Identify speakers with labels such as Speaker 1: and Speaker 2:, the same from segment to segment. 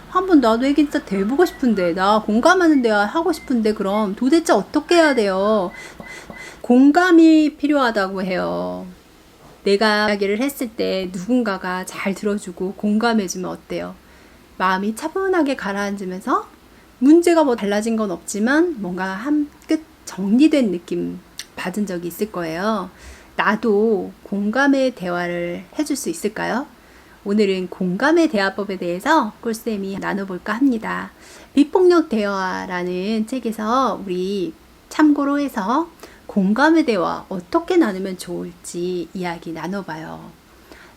Speaker 1: 한번 나도 애기 진짜 대보고 싶은데, 나 공감하는 대화 하고 싶은데, 그럼 도대체 어떻게 해야 돼요? 공감이 필요하다고 해요. 내가 이야기를 했을 때 누군가가 잘 들어주고 공감해주면 어때요? 마음이 차분하게 가라앉으면서 문제가 뭐 달라진 건 없지만 뭔가 한 끝 정리된 느낌 받은 적이 있을 거예요. 나도 공감의 대화를 해줄 수 있을까요? 오늘은 공감의 대화법에 대해서 꿀쌤이 나눠볼까 합니다. 비폭력 대화라는 책에서 우리 참고로 해서 공감의 대화 어떻게 나누면 좋을지 이야기 나눠봐요.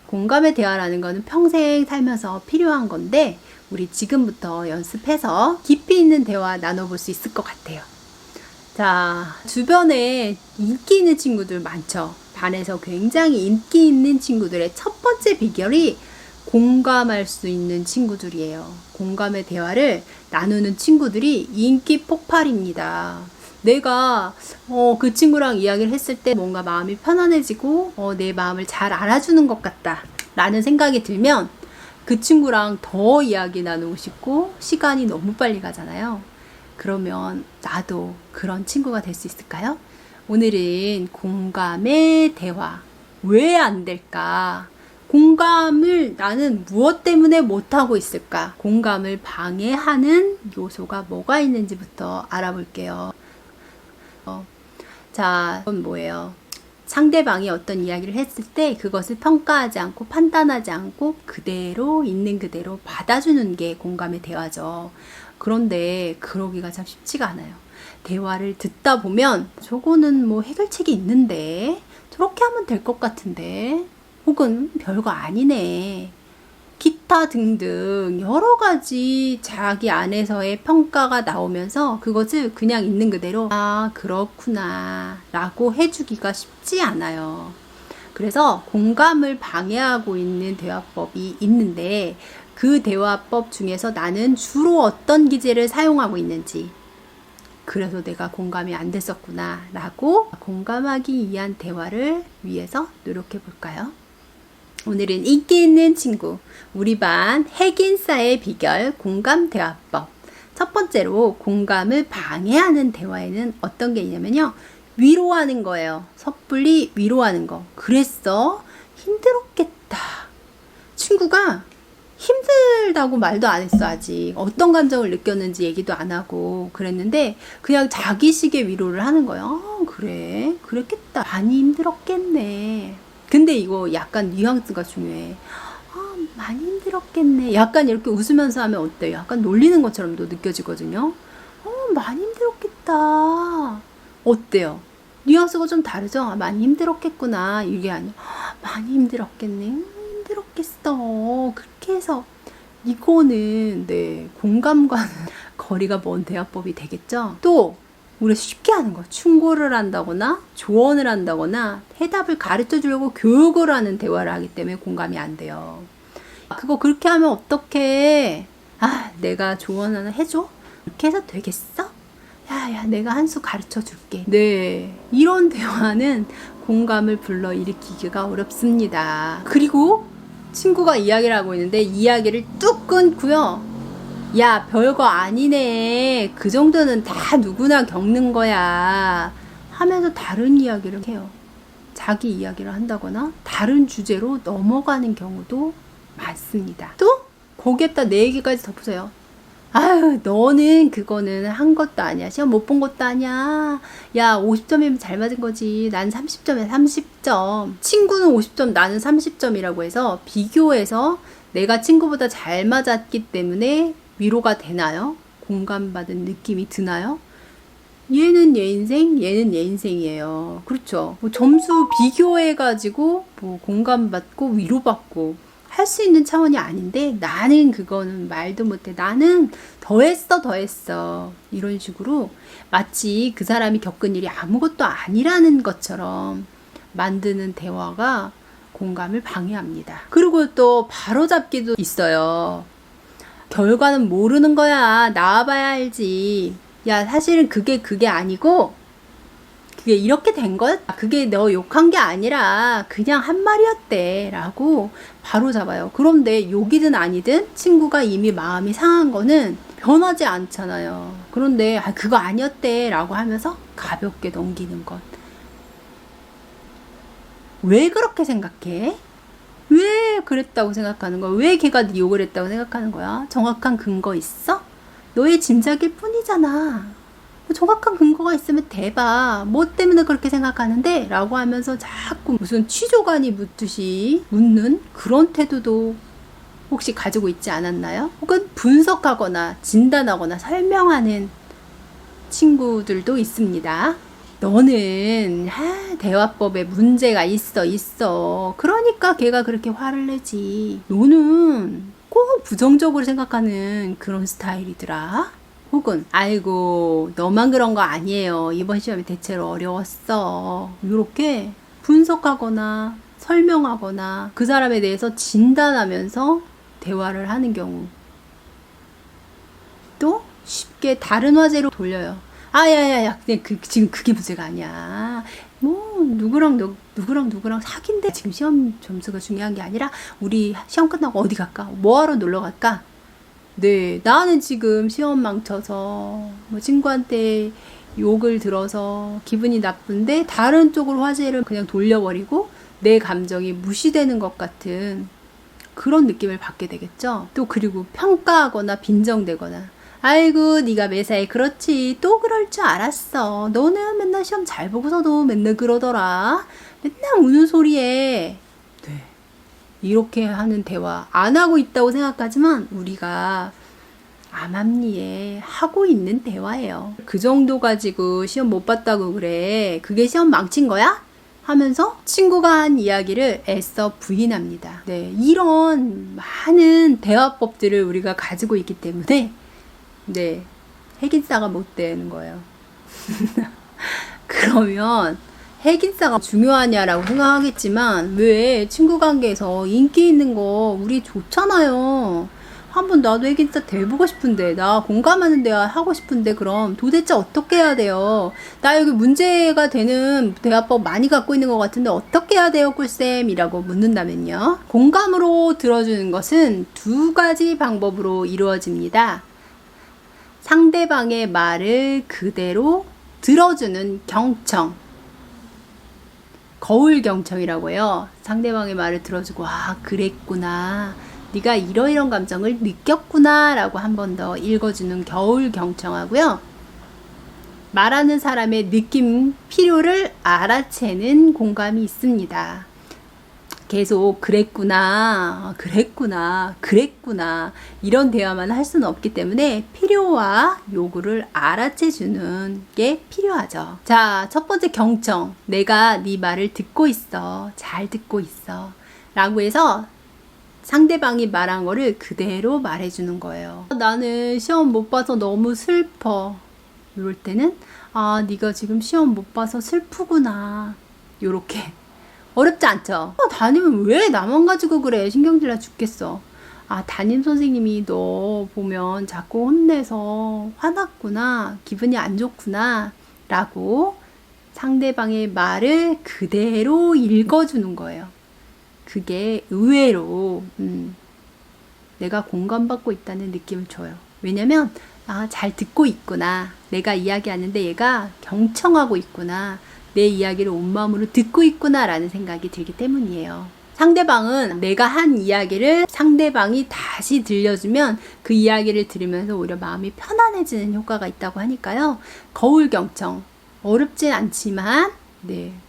Speaker 1: 공감의 대화라는 거는 평생 살면서 필요한 건데 우리 지금부터 연습해서 깊이 있는 대화 나눠볼 수 있을 것 같아요. 자, 주변에 인기 있는 친구들 많죠. 반에서 굉장히 인기 있는 친구들의 첫 번째 비결이 공감할 수 있는 친구들이에요. 공감의 대화를 나누는 친구들이 인기 폭발입니다. 내가 그 친구랑 이야기를 했을 때 뭔가 마음이 편안해지고 내 마음을 잘 알아주는 것 같다 라는 생각이 들면 그 친구랑 더 이야기 나누고 싶고 시간이 너무 빨리 가잖아요. 그러면 나도 그런 친구가 될 수 있을까요? 오늘은 공감의 대화. 왜 안 될까? 공감을 나는 무엇 때문에 못하고 있을까? 공감을 방해하는 요소가 뭐가 있는지부터 알아볼게요. 자, 그건 뭐예요? 상대방이 어떤 이야기를 했을 때 그것을 평가하지 않고 판단하지 않고 그대로 있는 그대로 받아주는 게 공감의 대화죠. 그런데 그러기가 참 쉽지가 않아요. 대화를 듣다 보면 저거는 뭐 해결책이 있는데 저렇게 하면 될 것 같은데 혹은 별거 아니네. 기타 등등 여러 가지 자기 안에서의 평가가 나오면서 그것을 그냥 있는 그대로 아 그렇구나 라고 해주기가 쉽지 않아요. 그래서 공감을 방해하고 있는 대화법이 있는데 그 대화법 중에서 나는 주로 어떤 기제를 사용하고 있는지 그래서 내가 공감이 안 됐었구나 라고 공감하기 위한 대화를 위해서 노력해 볼까요? 오늘은 인기 있는 친구, 우리 반 핵인싸의 비결 공감 대화법. 첫 번째로 공감을 방해하는 대화에는 어떤 게 있냐면요. 위로하는 거예요. 섣불리 위로하는 거. 그랬어? 힘들었겠다. 친구가 힘들다고 말도 안 했어 아직. 어떤 감정을 느꼈는지 얘기도 안 하고 그랬는데 그냥 자기식의 위로를 하는 거예요. 그래? 그랬겠다. 많이 힘들었겠네. 근데 이거 약간 뉘앙스가 중요해. 많이 힘들었겠네. 약간 이렇게 웃으면서 하면 어때요? 약간 놀리는 것처럼도 느껴지거든요. 많이 힘들었겠다. 어때요? 뉘앙스가 좀 다르죠? 많이 힘들었겠구나. 이게 아니야. 많이 힘들었겠네. 힘들었겠어. 그렇게 해서 이거는 네 공감과는 거리가 먼 대화법이 되겠죠? 또 우리가 쉽게 하는 거 충고를 한다거나 조언을 한다거나 해답을 가르쳐 주려고 교육을 하는 대화를 하기 때문에 공감이 안 돼요. 그거 그렇게 하면 어떡해? 내가 조언 하나 해줘? 그렇게 해서 되겠어? 야 내가 한 수 가르쳐 줄게. 네, 이런 대화는 공감을 불러일으키기가 어렵습니다. 그리고 친구가 이야기를 하고 있는데 이야기를 뚝 끊고요. 야 별거 아니네. 그 정도는 다 누구나 겪는 거야 하면서 다른 이야기를 해요. 자기 이야기를 한다거나 다른 주제로 넘어가는 경우도 많습니다. 또 거기에다 내 얘기까지 덮으세요. 너는 그거는 한 것도 아니야. 시험 못 본 것도 아니야. 야 50점이면 잘 맞은 거지. 난 30점이야. 30점. 친구는 50점 나는 30점이라고 해서 비교해서 내가 친구보다 잘 맞았기 때문에 위로가 되나요? 공감받은 느낌이 드나요? 얘는 얘 인생, 얘는 얘 인생이에요. 그렇죠. 뭐 점수 비교해가지고 뭐 공감받고 위로받고 할 수 있는 차원이 아닌데 나는 그거는 말도 못해. 나는 더했어. 이런 식으로 마치 그 사람이 겪은 일이 아무것도 아니라는 것처럼 만드는 대화가 공감을 방해합니다. 그리고 또 바로잡기도 있어요. 결과는 모르는 거야. 나와봐야 알지. 야 사실은 그게 아니고 그게 이렇게 된 것? 그게 너 욕한 게 아니라 그냥 한 말이었대 라고 바로 잡아요. 그런데 욕이든 아니든 친구가 이미 마음이 상한 거는 변하지 않잖아요. 그런데 그거 아니었대 라고 하면서 가볍게 넘기는 것. 왜 그렇게 생각해? 왜 그랬다고 생각하는 거야? 왜 걔가 네 욕을 했다고 생각하는 거야? 정확한 근거 있어? 너의 짐작일 뿐이잖아. 정확한 근거가 있으면 대봐. 뭐 때문에 그렇게 생각하는데? 라고 하면서 자꾸 무슨 취조관이 묻듯이 묻는 그런 태도도 혹시 가지고 있지 않았나요? 혹은 분석하거나 진단하거나 설명하는 친구들도 있습니다. 너는 대화법에 문제가 있어. 그러니까 걔가 그렇게 화를 내지. 너는 꼭 부정적으로 생각하는 그런 스타일이더라. 혹은 아이고 너만 그런 거 아니에요. 이번 시험이 대체로 어려웠어. 이렇게 분석하거나 설명하거나 그 사람에 대해서 진단하면서 대화를 하는 경우. 또 쉽게 다른 화제로 돌려요. 야야야, 지금 그게 문제가 아니야. 뭐 누구랑 사귄데 지금 시험 점수가 중요한 게 아니라 우리 시험 끝나고 어디 갈까? 뭐하러 놀러 갈까? 네, 나는 지금 시험 망쳐서 뭐 친구한테 욕을 들어서 기분이 나쁜데 다른 쪽으로 화제를 그냥 돌려버리고 내 감정이 무시되는 것 같은 그런 느낌을 받게 되겠죠. 또 그리고 평가하거나 빈정대거나 아이고 네가 매사에 그렇지 또 그럴 줄 알았어. 너는 맨날 시험 잘 보고서도 맨날 그러더라. 맨날 우는 소리에. 네. 이렇게 하는 대화 안 하고 있다고 생각하지만 우리가 암암리에 하고 있는 대화예요. 그 정도 가지고 시험 못 봤다고 그래. 그게 시험 망친 거야? 하면서 친구가 한 이야기를 애써 부인합니다. 네, 이런 많은 대화법들을 우리가 가지고 있기 때문에 네, 핵인싸가 못 되는 거예요. 그러면 핵인싸가 중요하냐라고 생각하겠지만 왜 친구 관계에서 인기 있는 거 우리 좋잖아요. 한번 나도 핵인싸 돼보고 싶은데 나 공감하는 대화 하고 싶은데 그럼 도대체 어떻게 해야 돼요? 나 여기 문제가 되는 대화법 많이 갖고 있는 것 같은데 어떻게 해야 돼요 꿀쌤이라고 묻는다면요. 공감으로 들어주는 것은 두 가지 방법으로 이루어집니다. 상대방의 말을 그대로 들어주는 경청. 거울 경청이라고 해요. 상대방의 말을 들어주고 그랬구나. 네가 이러이런 감정을 느꼈구나 라고 한 번 더 읽어주는 거울 경청하고요. 말하는 사람의 느낌, 필요를 알아채는 공감이 있습니다. 계속 그랬구나 이런 대화만 할 수는 없기 때문에 필요와 요구를 알아채주는 게 필요하죠. 자, 첫 번째 경청. 내가 네 말을 듣고 있어. 잘 듣고 있어. 라고 해서 상대방이 말한 거를 그대로 말해주는 거예요. 나는 시험 못 봐서 너무 슬퍼. 이럴 때는 네가 지금 시험 못 봐서 슬프구나. 요렇게. 어렵지 않죠? 담임은 왜 나만 가지고 그래? 신경질 나 죽겠어. 담임 선생님이 너 보면 자꾸 혼내서 화났구나. 기분이 안 좋구나. 라고 상대방의 말을 그대로 읽어주는 거예요. 그게 의외로 내가 공감받고 있다는 느낌을 줘요. 왜냐면 잘 듣고 있구나. 내가 이야기하는데 얘가 경청하고 있구나. 내 이야기를 온 마음으로 듣고 있구나 라는 생각이 들기 때문이에요. 상대방은 내가 한 이야기를 상대방이 다시 들려주면 그 이야기를 들으면서 오히려 마음이 편안해지는 효과가 있다고 하니까요. 거울 경청 어렵진 않지만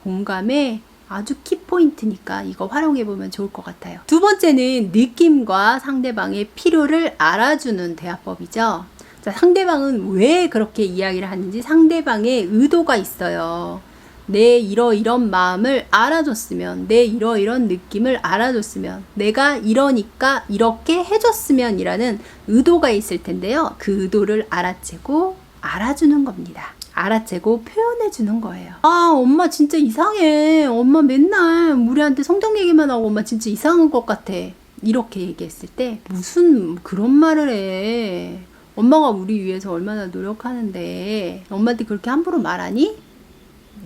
Speaker 1: 공감의 아주 키포인트니까 이거 활용해보면 좋을 것 같아요. 두 번째는 느낌과 상대방의 필요를 알아주는 대화법이죠. 자, 상대방은 왜 그렇게 이야기를 하는지 상대방의 의도가 있어요. 내 이런 마음을 알아줬으면, 내 이런 느낌을 알아줬으면, 내가 이러니까 이렇게 해줬으면 이라는 의도가 있을 텐데요. 그 의도를 알아채고 알아주는 겁니다. 알아채고 표현해주는 거예요. 엄마 진짜 이상해. 엄마 맨날 우리한테 성경 얘기만 하고 엄마 진짜 이상한 것 같아. 이렇게 얘기했을 때 무슨 그런 말을 해. 엄마가 우리 위해서 얼마나 노력하는데 엄마한테 그렇게 함부로 말하니?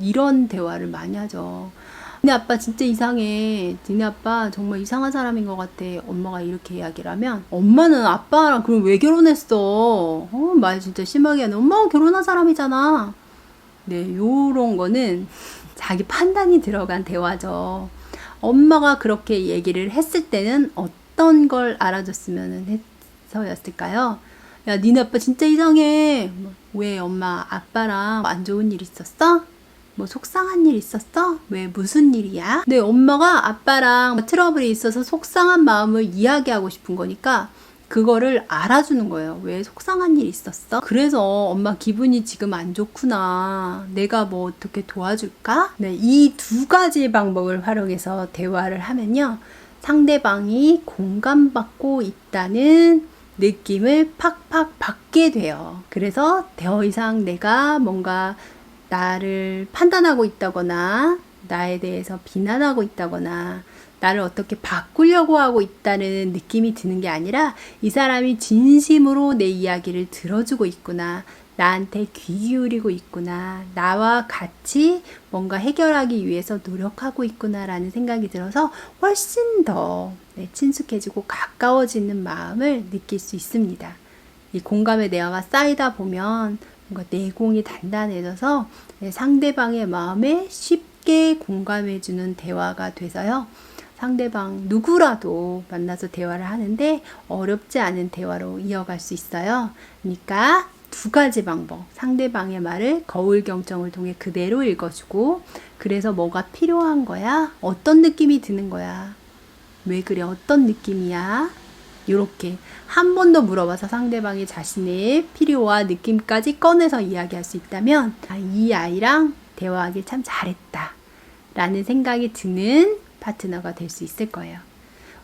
Speaker 1: 이런 대화를 많이 하죠. 니네 아빠 진짜 이상해. 니네 아빠 정말 이상한 사람인 것 같아. 엄마가 이렇게 이야기를 하면 엄마는 아빠랑 그럼 왜 결혼했어? 말 진짜 심하게 하네. 엄마가 결혼한 사람이잖아. 네, 요런 거는 자기 판단이 들어간 대화죠. 엄마가 그렇게 얘기를 했을 때는 어떤 걸 알아줬으면 해서였을까요? 야, 니네 아빠 진짜 이상해. 왜 엄마 아빠랑 안 좋은 일 있었어? 뭐 속상한 일 있었어? 왜 무슨 일이야? 네, 엄마가 아빠랑 트러블이 있어서 속상한 마음을 이야기하고 싶은 거니까 그거를 알아주는 거예요. 왜 속상한 일 있었어? 그래서 엄마 기분이 지금 안 좋구나. 내가 뭐 어떻게 도와줄까? 네, 이 두 가지 방법을 활용해서 대화를 하면요. 상대방이 공감받고 있다는 느낌을 팍팍 받게 돼요. 그래서 더 이상 내가 뭔가 나를 판단하고 있다거나 나에 대해서 비난하고 있다거나 나를 어떻게 바꾸려고 하고 있다는 느낌이 드는 게 아니라 이 사람이 진심으로 내 이야기를 들어주고 있구나. 나한테 귀 기울이고 있구나. 나와 같이 뭔가 해결하기 위해서 노력하고 있구나 라는 생각이 들어서 훨씬 더 친숙해지고 가까워지는 마음을 느낄 수 있습니다. 이 공감의 대화가 쌓이다 보면 뭔가 내공이 단단해져서 상대방의 마음에 쉽게 공감해주는 대화가 돼서요. 상대방 누구라도 만나서 대화를 하는데 어렵지 않은 대화로 이어갈 수 있어요. 그러니까 두 가지 방법. 상대방의 말을 거울 경청을 통해 그대로 읽어주고 그래서 뭐가 필요한 거야? 어떤 느낌이 드는 거야? 왜 그래? 어떤 느낌이야? 이렇게 한 번 더 물어봐서 상대방이 자신의 필요와 느낌까지 꺼내서 이야기할 수 있다면 이 아이랑 대화하길 참 잘했다 라는 생각이 드는 파트너가 될 수 있을 거예요.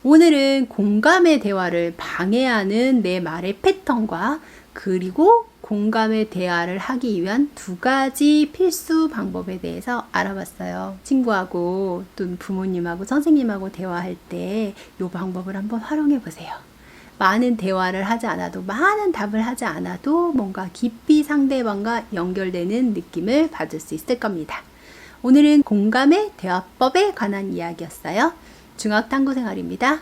Speaker 1: 오늘은 공감의 대화를 방해하는 내 말의 패턴과 그리고 공감의 대화를 하기 위한 두 가지 필수 방법에 대해서 알아봤어요. 친구하고 또 부모님하고 선생님하고 대화할 때 이 방법을 한번 활용해 보세요. 많은 대화를 하지 않아도 많은 답을 하지 않아도 뭔가 깊이 상대방과 연결되는 느낌을 받을 수 있을 겁니다. 오늘은 공감의 대화법에 관한 이야기였어요. 중학탐구생활입니다.